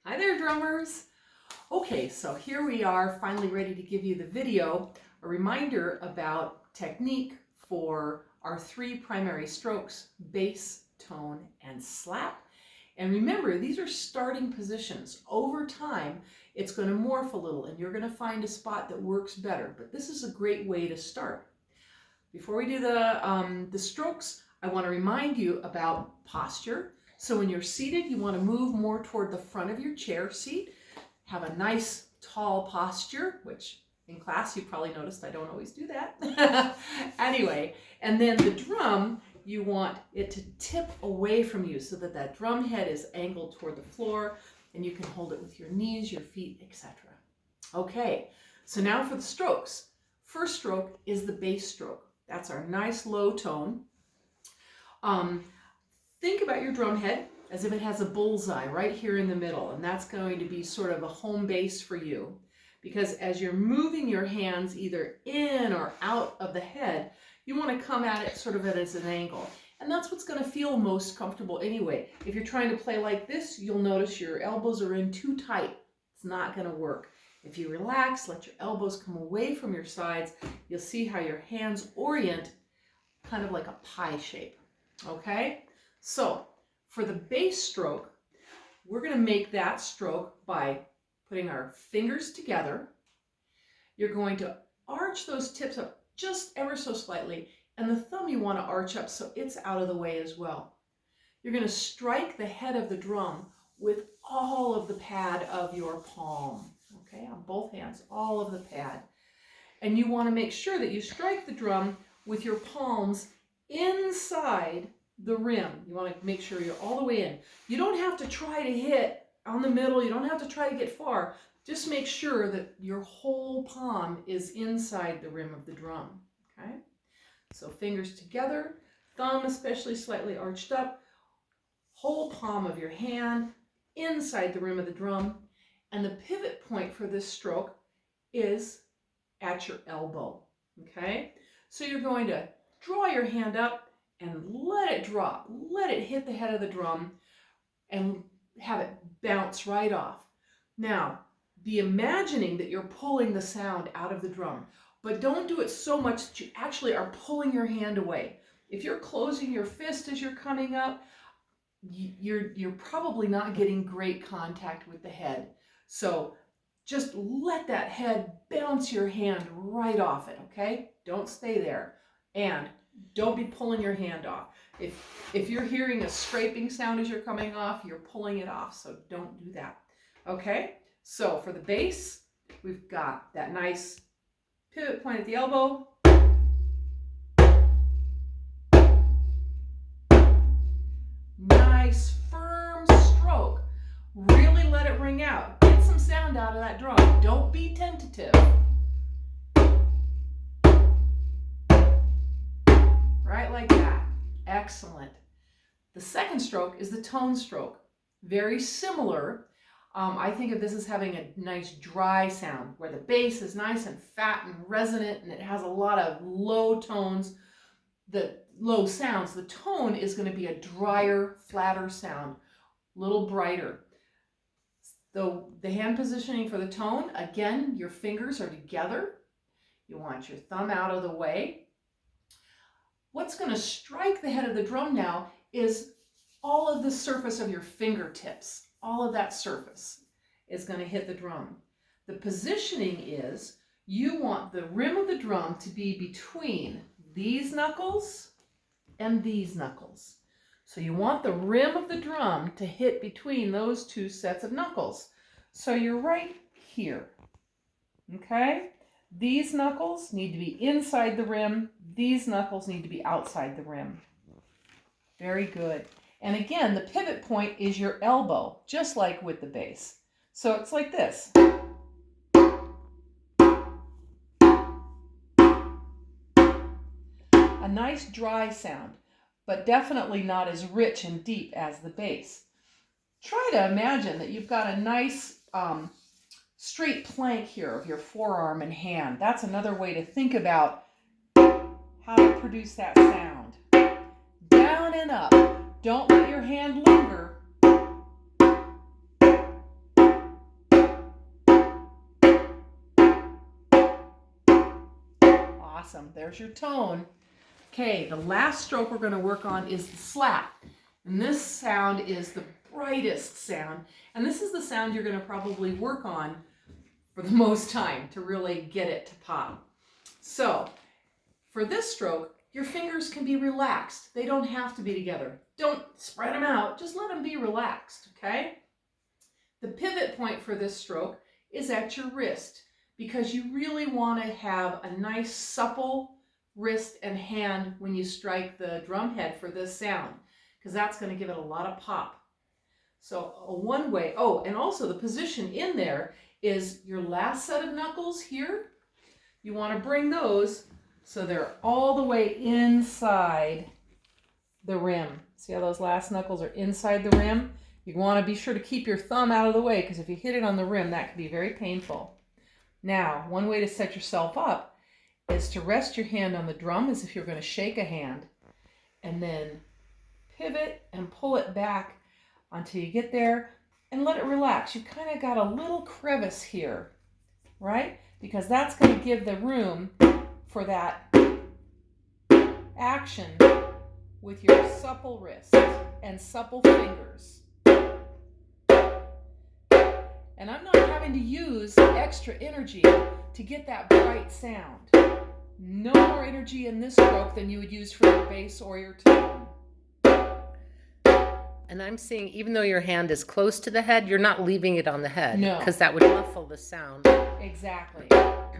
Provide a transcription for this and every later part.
Hi there, drummers. Okay, so here we are finally ready to give you the video, a reminder about technique for our three primary strokes: bass, tone, and slap. And remember, these are starting positions. Over time, it's going to morph a little and you're going to find a spot that works better, but this is a great way to start. Before we do the strokes, I want to remind you about posture. So when you're seated, you want to move more toward the front of your chair seat. Have a nice tall posture, which in class you probably noticed I don't always do that. Anyway, and then the drum, you want it to tip away from you so that that drum head is angled toward the floor and you can hold it with your knees, your feet, etc. Okay, so now for the strokes. First stroke is the bass stroke. That's our nice low tone. Think about your drum head as if it has a bullseye right here in the middle, and that's going to be sort of a home base for you, because as you're moving your hands either in or out of the head, you want to come at it sort of as an angle, and that's what's going to feel most comfortable anyway. If you're trying to play like this, you'll notice your elbows are in too tight. It's not going to work. If you relax, let your elbows come away from your sides, you'll see how your hands orient kind of like a pie shape. Okay? So for the bass stroke, we're going to make that stroke by putting our fingers together. You're going to arch those tips up just ever so slightly, and the thumb you want to arch up so it's out of the way as well. You're going to strike the head of the drum with all of the pad of your palm, okay, on both hands, all of the pad. And you want to make sure that you strike the drum with your palms inside the rim. You want to make sure you're all the way in. You don't have to try to hit on the middle. You don't have to try to get far. Just make sure that your whole palm is inside the rim of the drum, okay? So fingers together, thumb especially slightly arched up, whole palm of your hand inside the rim of the drum, and the pivot point for this stroke is at your elbow, okay? So you're going to draw your hand up and let it drop. Let it hit the head of the drum and have it bounce right off. Now, be imagining that you're pulling the sound out of the drum, but don't do it so much that you actually are pulling your hand away. If you're closing your fist as you're coming up, you're probably not getting great contact with the head. So just let that head bounce your hand right off it, okay? Don't stay there. And don't be pulling your hand off. If you're hearing a scraping sound as you're coming off, you're pulling it off, so don't do that. Okay? So for the bass, we've got that nice pivot point at the elbow. Nice firm stroke. Really let it ring out. Get some sound out of that drum. Don't be tentative. Right like that. Excellent. The second stroke is the tone stroke. Very similar. I think of this as having a nice dry sound where the bass is nice and fat and resonant and it has a lot of low tones, the low sounds. The tone is going to be a drier, flatter sound, a little brighter. The hand positioning for the tone, again, your fingers are together. You want your thumb out of the way. What's going to strike the head of the drum now is all of the surface of your fingertips. All of that surface is going to hit the drum. The positioning is you want the rim of the drum to be between these knuckles and these knuckles. So you want the rim of the drum to hit between those two sets of knuckles. So you're right here, okay? These knuckles need to be inside the rim. These knuckles need to be outside the rim. Very good. And again, the pivot point is your elbow, just like with the bass. So it's like this. A nice dry sound, but definitely not as rich and deep as the bass. Try to imagine that you've got a nice straight plank here of your forearm and hand. That's another way to think about how to produce that sound. Down and up. Don't let your hand linger. Awesome. There's your tone. Okay, the last stroke we're going to work on is the slap. And this sound is the brightest sound. And this is the sound you're going to probably work on for the most time to really get it to pop. So, for this stroke, your fingers can be relaxed. They don't have to be together. Don't spread them out. Just let them be relaxed, okay? The pivot point for this stroke is at your wrist because you really want to have a nice supple wrist and hand when you strike the drum head for this sound, because that's going to give it a lot of pop. So one way, oh, and also the position in there is your last set of knuckles here. You want to bring those so they're all the way inside the rim. See how those last knuckles are inside the rim? You want to be sure to keep your thumb out of the way, because if you hit it on the rim, that can be very painful. Now, one way to set yourself up is to rest your hand on the drum as if you're going to shake a hand, and then pivot and pull it back until you get there and let it relax. You've kind of got a little crevice here, right? Because that's going to give the room for that action with your supple wrist and supple fingers. And I'm not having to use extra energy to get that bright sound. No more energy in this stroke than you would use for your bass or your tone. And I'm seeing, even though your hand is close to the head, you're not leaving it on the head. No. Because that would muffle the sound. Exactly. So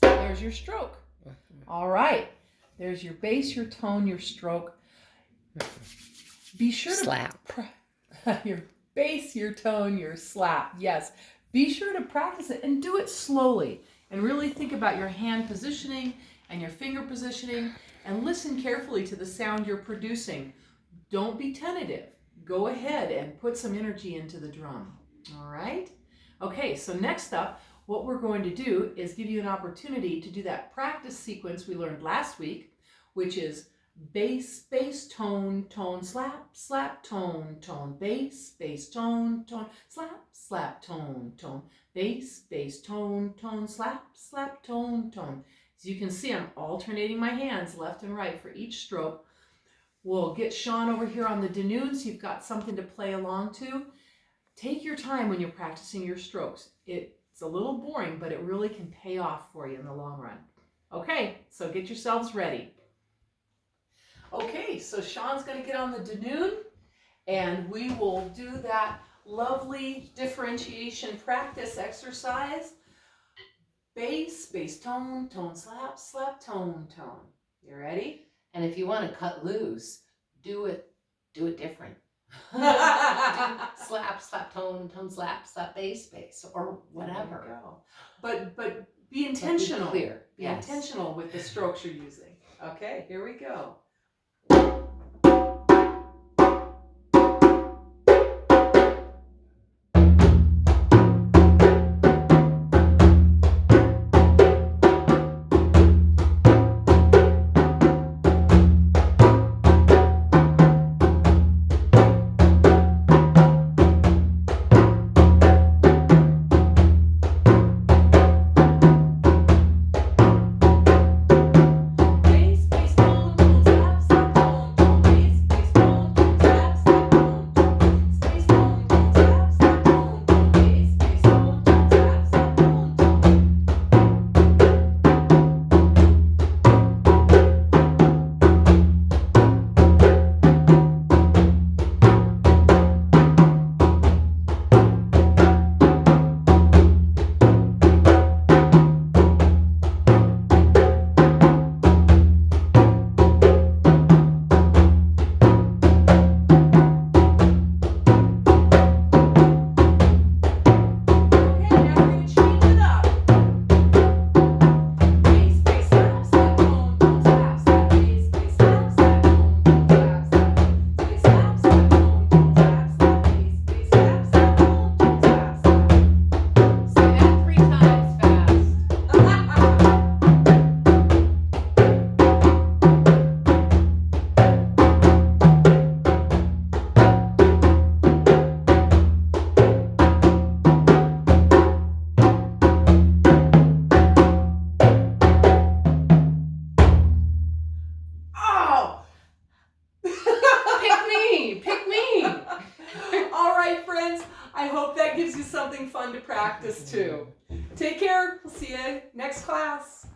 there's your stroke. All right. There's your bass, your tone, your stroke. Be sure to Slap. Your bass, your tone, your slap. Yes. Be sure to practice it and do it slowly. And really think about your hand positioning and your finger positioning, and listen carefully to the sound you're producing. Don't be tentative. Go ahead and put some energy into the drum. All right? Okay, so next up, what we're going to do is give you an opportunity to do that practice sequence we learned last week, which is bass, bass, tone, tone, slap, slap, tone, tone, bass, bass, tone, tone, slap, slap, tone, tone, bass, bass, tone, tone, slap, slap, tone, tone. As you can see, I'm alternating my hands left and right for each stroke. We'll get Sean over here on the Danoon so you've got something to play along to. Take your time when you're practicing your strokes. It's a little boring, but it really can pay off for you in the long run. Okay, so get yourselves ready. Okay, so Sean's going to get on the Danoon, and we will do that lovely differentiation practice exercise. Bass, bass, tone, tone, slap, slap, tone, tone. You ready? And if you want to cut loose, do it different. Do slap, slap, tone, tone, slap, slap, bass, bass, or whatever. But be intentional. But be clear. Be Yes. intentional with the strokes you're using. Okay, here we go. Bass, bass, tone, tone, slap, slap, tone, I hope that gives you something fun to practice too. Take care. We'll see you next class.